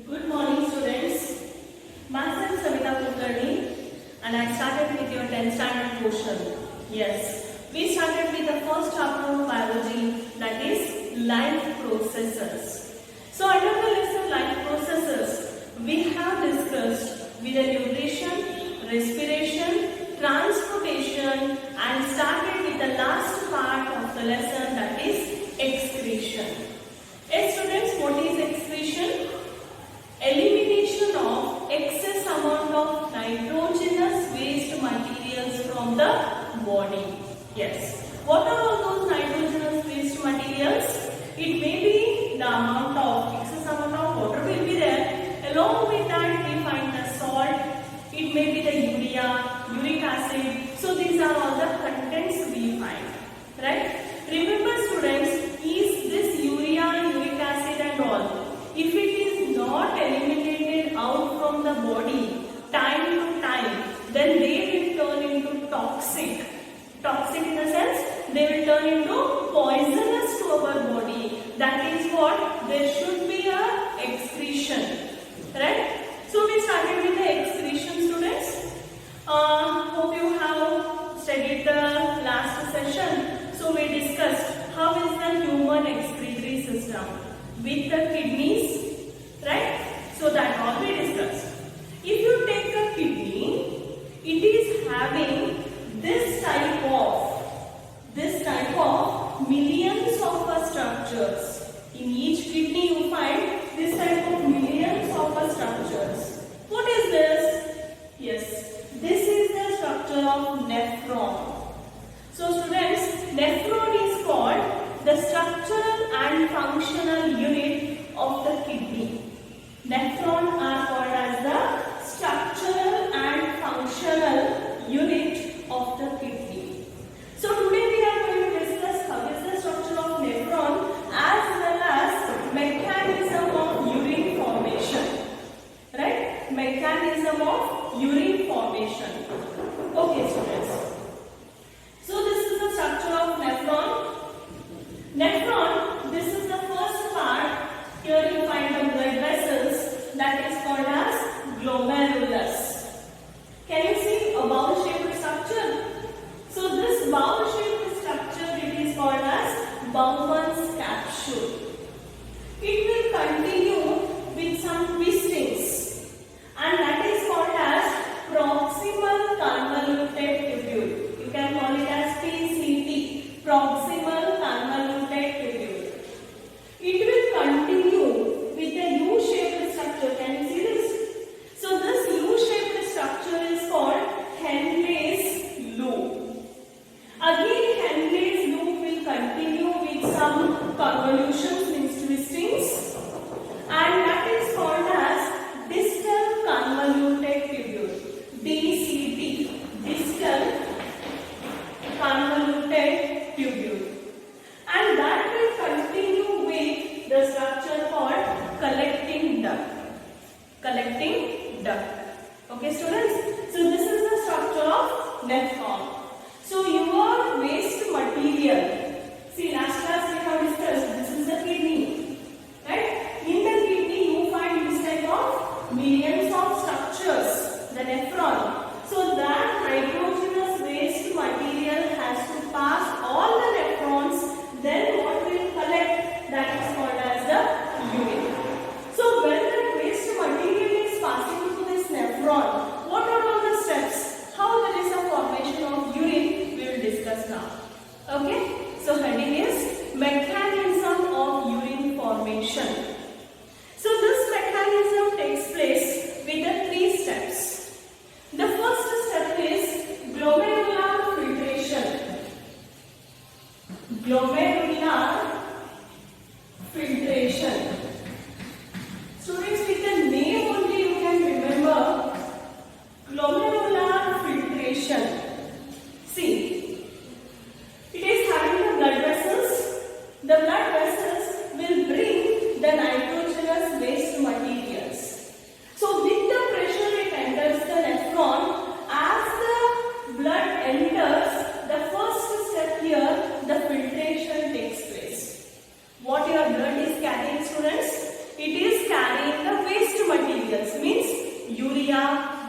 Good morning, students. Myself Savita Kulkarni, and I started with your 10th standard portion. Yes, we started with the first chapter of biology, that is life processes. So under the lesson life processes, we have discussed with the nutrition, respiration, transportation, and started with the last part of the lesson, that is excretion. Yes, students, what is excretion? Elimination of excess amount of nitrogenous waste materials from the body. Yes. What are all those nitrogenous waste materials? It may be the amount of excess amount of water will be there. Along with that we find the salt. It may be the urea, uric acid. So these are all the contents we find. Right? Remember students, is this urea, uric acid and all, if it is not eliminated out from the body time to time, then they will turn into toxic. Toxic in the sense, they will turn into poisonous to our body. That is what, there should be a excretion. Right? So we started with the excretion, students. Hope you have studied the last session. So we discussed how is the human excretory system with the kidneys, right? So that all we discussed. If you take the kidney, it is having this type of millions of structures. In each kidney you find this type of millions of structures. What is this? Yes, this is the structure of nephron. So students, nephron is called the structural and functional unit of the kidney. Nephron are called as the structural and functional unit of the kidney. So today we are going to discuss how is the structure of nephron as well as mechanism of urine formation. Right? Mechanism of urine formation. Okay students. So this is the structure of nephron. Nephron, this is the first part. Here you find the blood vessels, that is called as glomerulus. Can you see a bowl-shaped structure? So this bowl-shaped structure, it is called as Bowman's capsule. It will continue with some twistings, and that is called as proximal convoluted tubule. You can call it as PCT, proximal convoluted tubule. It will continue with a U-shaped structure. Can you see this? So this U-shaped structure is called Henle's loop. Again, Henle's loop will continue with some convolutions, means twistings, and that is called as distal convoluted tubule. DCT, distal convoluted tubule. And that will continue with the structure called collecting duct. Collecting duct. Okay students? So this is the structure of nephron. So your waste material. See, last class we have discussed, this is the kidney. Right? In the kidney you find this type of millions of structures, the nephron. So that nitrogenous waste material has to pass all the nephrons, then what will collect, that is called as the urine. So when the waste material is passing through this nephron, what are all the steps? How there is a formation urea,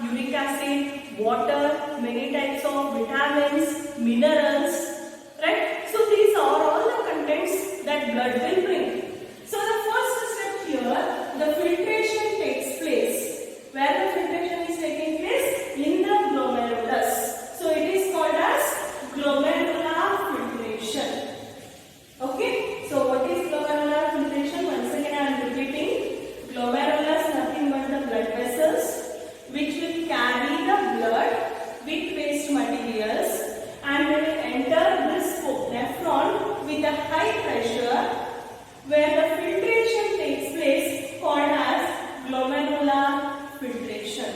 uric acid, water, many types of vitamins, minerals, right? So these are all the contents that blood will bring. So the first step here, the filtration takes place. Where the filtration is taking place? In the glomerulus. So it is called as glomerular filtration. Okay. So what is glomerular filtration? Once again I am repeating. Glomerulus nothing but the blood vessels which will carry the blood with waste materials and they will enter this nephron with a high pressure where the filtration takes place called as glomerular filtration.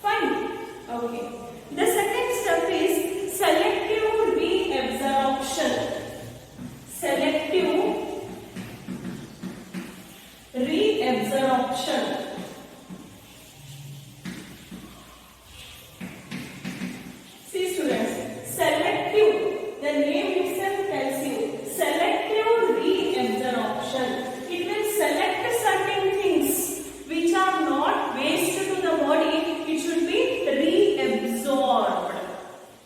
Fine. Okay. The second step is selective reabsorption. Selective reabsorption. See students, selective, the name itself tells you, selective reabsorption. It will select certain things which are not waste to the body, it should be reabsorbed.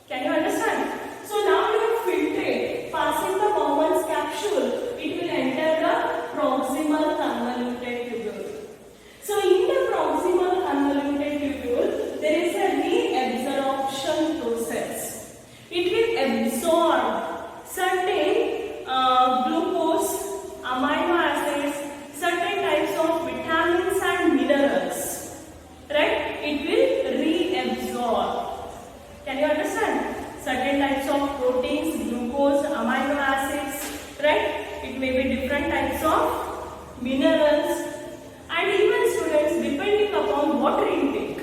Can you understand? So now you have filtrate, passing the Bowman's capsule, it will enter the proximal convoluted tubule. So in the proximal convoluted tubule, there is a reabsorption process. It will absorb certain glucose, amino acids, certain types of vitamins and minerals. Right? It will reabsorb. Can you understand? Certain types of proteins, glucose, amino acids, right? It may be different types of minerals and even students depending upon water intake,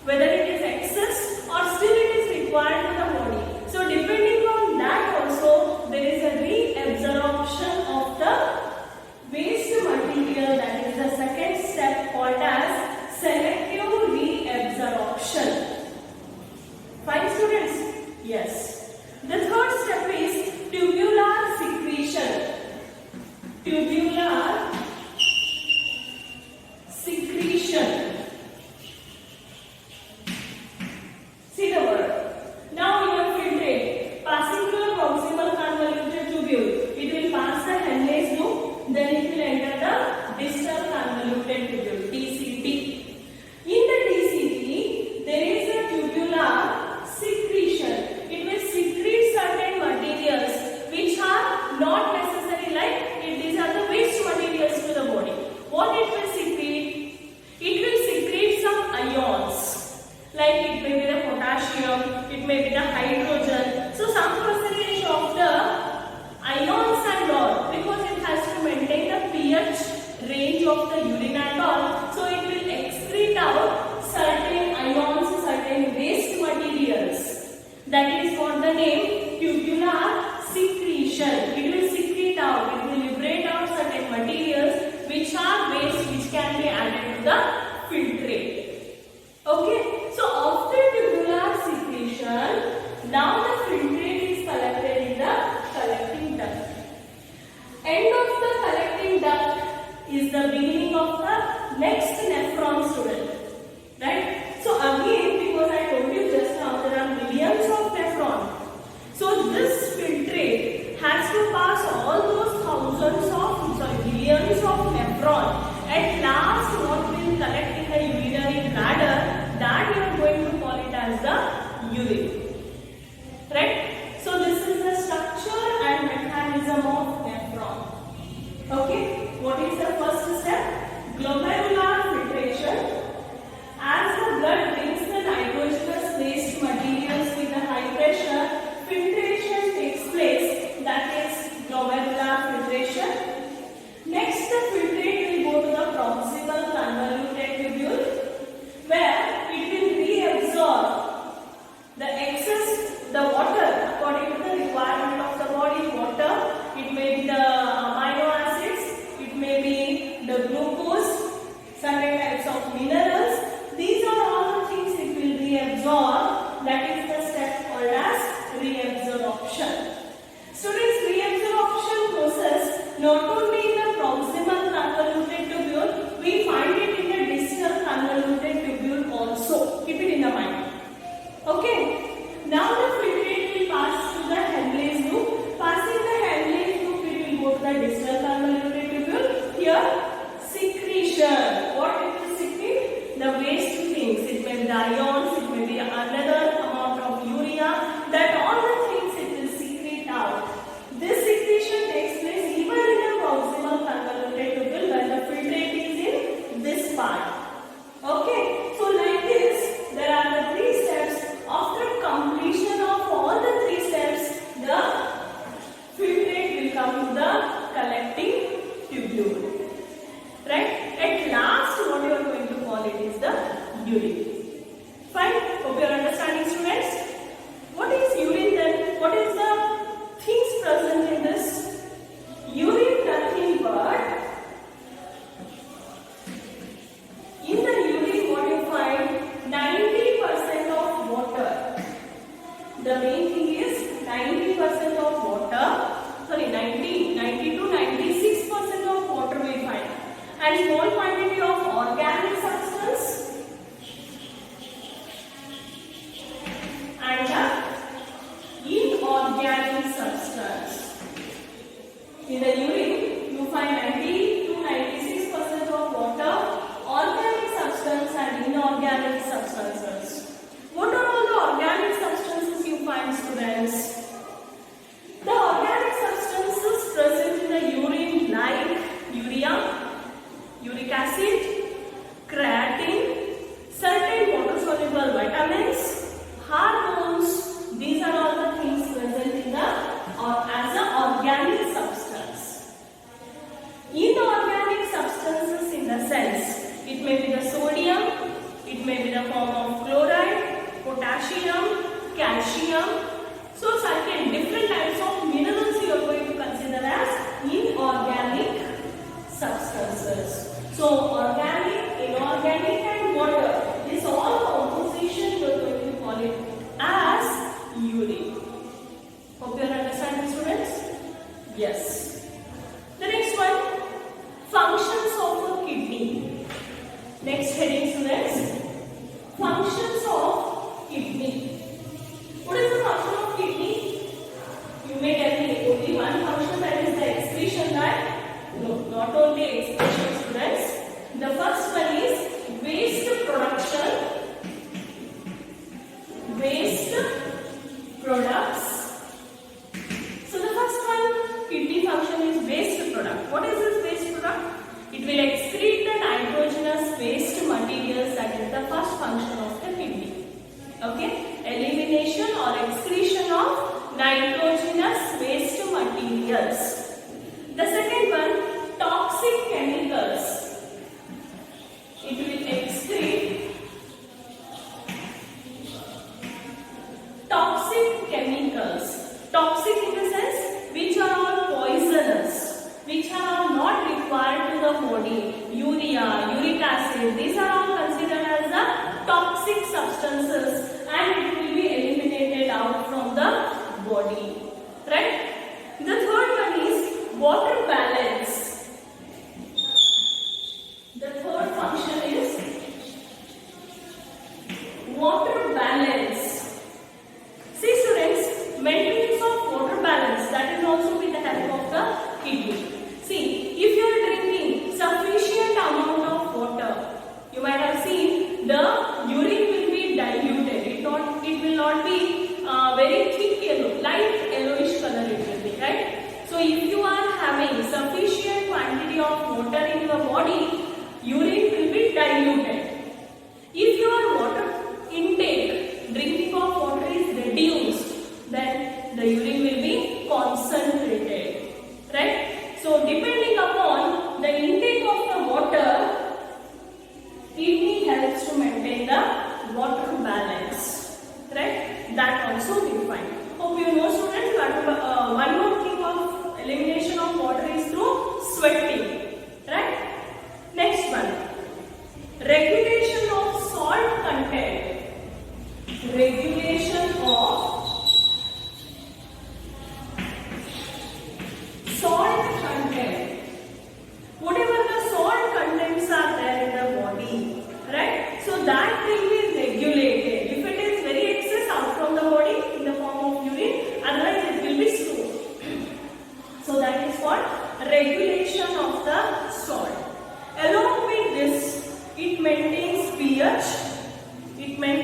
whether it is excess or still it is required for the body. So depending on that also there is a reabsorption of the waste material, that is the second step called as selective reabsorption. Fine students? Yes. The third step is tubular secretion. Tubular secretion. See the word. Now you have filtrate. Passing through the proximal convoluted tubule, it will pass the Henle's loop, then it will enter the distal convoluted tubule, DCT. In the DCT, there is a tubular secretion. It will secrete certain materials which are not necessary, like these are the waste materials to the body. What it will secrete? It will secrete some ions, like it may be the potassium, it may be the hydrogen. So some percentage of the ions and all, because it has to maintain the pH range of the urine and all, so it will excrete out certain ions, certain waste materials. That is what the name tubular secretion. It will secrete out, it will liberate out certain materials which are waste which can be added to the filtrate. Okay, so after tubular secretion, now the filtrate is collected in the collecting duct. End of the collecting duct is the beginning of the next nephron, student. Right? So again, because I told you just now, there are millions of nephrons. So this filtrate has to pass all those millions of nephrons. At last, what will collect in the urinary bladder, that you are going to call it as the urine. Right? So this is the structure and mechanism of nephron. Okay? What is the first step? Glomerular filtration. As the blood brings the nitrogenous waste materials with a high pressure, filtration takes place, that is glomerular filtration. Next, the filtrate will go to the proximal convoluted tubule, where it will reabsorb the excess, the water according to the requirement of the body. Water, it may be the amino acids, it may be the glucose, ions, it may be another amount of urea, that all the things it will secrete out. This secretion takes place even in the proximal convoluted tubule when the filtrate is in this part. Okay, so like this, there are the three steps. After completion of all the three steps, the filtrate will come to the collecting tubule. Right? At last, what you are going to call it is the urine. Fine? Hope you are understanding, students. What is urine then? What is the things present in this? Urine nothing but, in the urine what you find, 90% of water. The main thing is 90% of water. Sorry, 90 to 96% of water we find. And small quantity of organic substance and the inorganic substance. In the urine, you find 90 to 96% of water, organic substance and inorganic substances. What are all the organic substances you find, students? The organic substances present in the urine like urea, uric acid, creatine, certain water-soluble vitamins, hormones. These are all the things present in the as an organic substance. Inorganic substances in the sense, it may be the sodium, it may be the form of chloride, potassium, calcium. So certain different types of minerals you are going to consider as inorganic substances. So organic, inorganic and water, this all composition you are going to call it as urine. Hope you are understanding, students? Yes. The next one, functions of a kidney. Next heading, students, functions of kidney. What is the function of kidney? You may tell me only one function, that is the excretion, right? No, not only excretion, students. The first one is waste production. Waste products. So the first one, kidney function is waste product. What is this waste product? It will excrete the nitrogenous waste materials. That is the first function of the kidney. Okay? Elimination or excretion of nitrogenous waste materials. The second one, toxic chemicals. It will excrete toxic chemicals. Toxic in the sense which are all poisonous, which are not required to the body. Urea, uric acid, these are all considered as the toxic substances and it will be eliminated out from the body. Right? The third one is water balance. The third function is water balance. See, students, maintenance of water balance, that is also with the help of the kidney. See, if you are drinking sufficient amount of water, you might have seen the urine will be diluted. It will not be very thick yellow, light yellowish color it will be, right? So if you are having sufficient quantity of water in your body, urine will be diluted. If your water intake, drinking of water is reduced, then the urine will be concentrated. Right? So depending upon the intake of the water, kidney helps to maintain the water balance. Right? That also we find. Hope you know, students, one more thing of elimination of water is through sweating. Right? Next one, regulation of salt content. Regulation of salt content. Whatever the salt contents are there in the body, right? So that will be regulated. If it is very excess out from the body in the form of urine, otherwise it will be slow. So that is called regulation of the salt. Along with this, it maintains pH, it maintains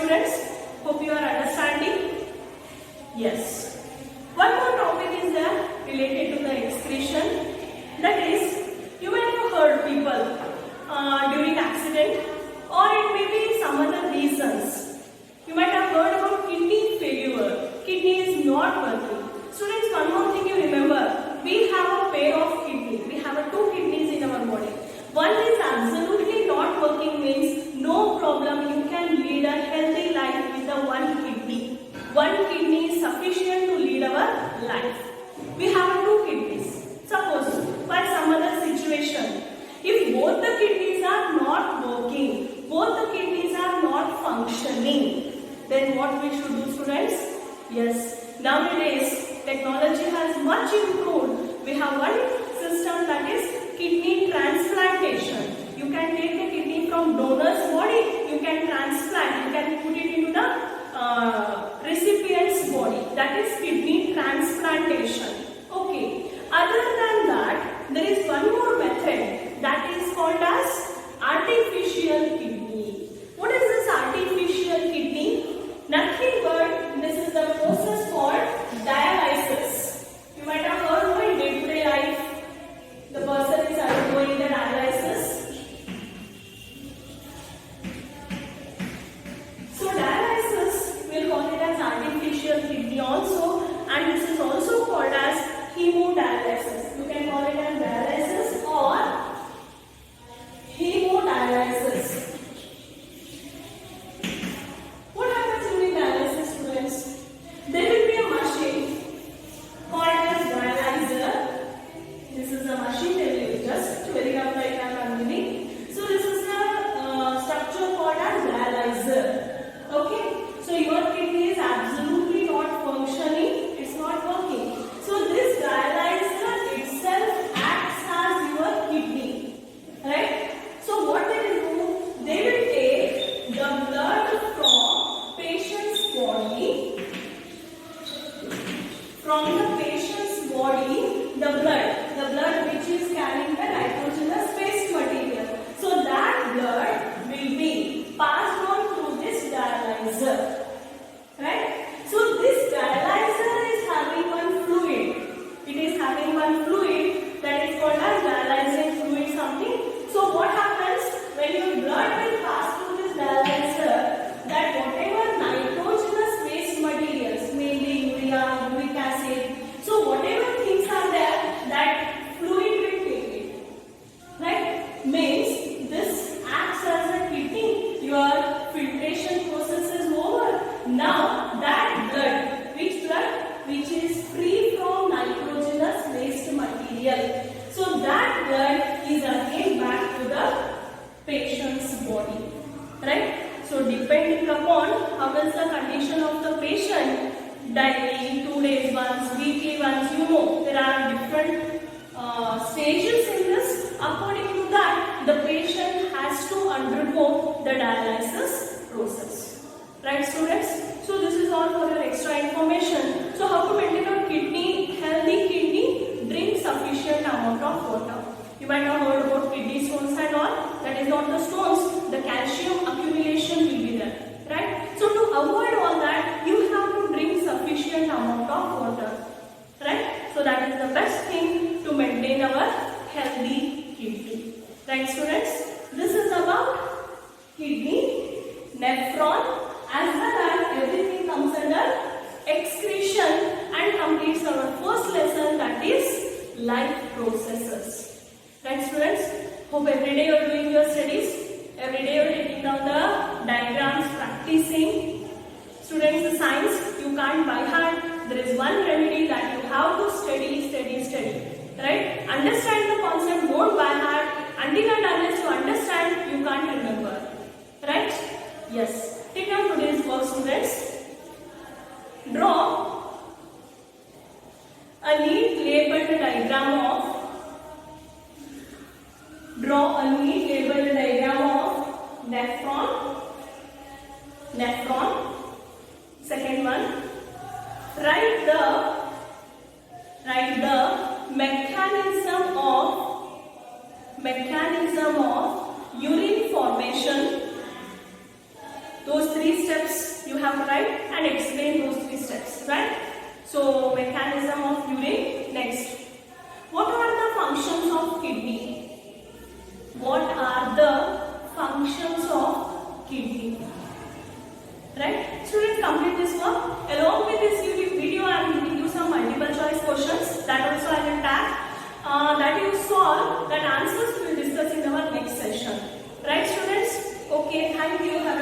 students? Hope you are understanding. Yes. One more topic is there related to the excretion. That is, you might have heard people during accident, or it may be some other reasons. You might have heard about kidney failure. Kidney is not working. Students, one more thing you remember. We have a pair of kidneys. We have two kidneys in our body. One is absolutely not working, means no problem. You can lead a healthy life with a one kidney. One kidney is sufficient to lead our life. We have two kidneys. Suppose for some other situation, if both the kidneys are not working, both the kidneys are not functioning, then what we should do, students? Yes, nowadays technology has much improved. We have one system, that is kidney transplantation. You can take the kidney from donor's body, you can transplant, you can put it into the recipient's body. That is kidney transplantation. Okay. Other than that, there is one more method that is called as artificial kidney. What is this artificial kidney? Nothing but this is the process called dialysis. You might have heard of in day-to-day life, the person is undergoing the dialysis. So dialysis, we'll call it as artificial kidney also, and this is also called as hemodialysis. You can call it as dialysis or hemodialysis. What happens during dialysis, students? There will be a machine called as dialyzer. This is the machine they will just very up right now I'm giving. So this is the structure called as dialyzer. Okay. So your kidney is absolutely not functioning. It's not working. So this dialyzer itself acts as your kidney, right? So what they will do, they will take the blood from patient's body, the blood which is carrying the nitrogenous waste material. So that blood will be passed on through this dialyzer, right? So this dialyzer is having one fluid. It is having one fluid that is called as dialyzing fluid something. So what happens when your blood will pass through this dialyzer, that whatever nitrogenous waste materials, mainly urea, uric acid, so whatever things are there, that fluid will take it, right? Means this acts as a kidney. Your filtration process is over. Now that blood, which is free from nitrogenous waste material. So that blood is again back to the patient's body, right? So depending upon how is the condition of the patient, daily, 2 days once, weekly once, there are different stages in this. According to that, the patient has to undergo the dialysis process, right, students? So this is all for your extra information. So how to maintain a kidney, healthy kidney? Drink sufficient amount of water. You might have heard about kidney stones and all. That is not the stones, the calcium accumulation will be there, right? So to avoid all that, you have to drink sufficient amount of water, right? So that is the best thing to maintain our healthy kidney, right, students? This is about kidney, nephron, as well as everything comes under excretion and completes our first lesson, that is life processes. Right, students? Hope every day you are doing your studies. Every day you are taking down the diagrams, practicing. Students, the science you can't by heart. There is one remedy that you have to study. Right? Understand the concept, don't by heart. Until and unless you understand, you can't remember. Right? Yes. Take down today's work, students. Draw a neat labeled diagram of nephron. Second one, write the mechanism of urine formation. Those 3 steps have to write and explain those 3 steps, right? So mechanism of urine. Next, what are the functions of kidney? What are the functions of kidney? Right? Students, complete this one. Along with this video, I am giving you some multiple choice questions that also I will tag. That you solve, that answers we will discuss in our next session. Right, students? Okay, thank you.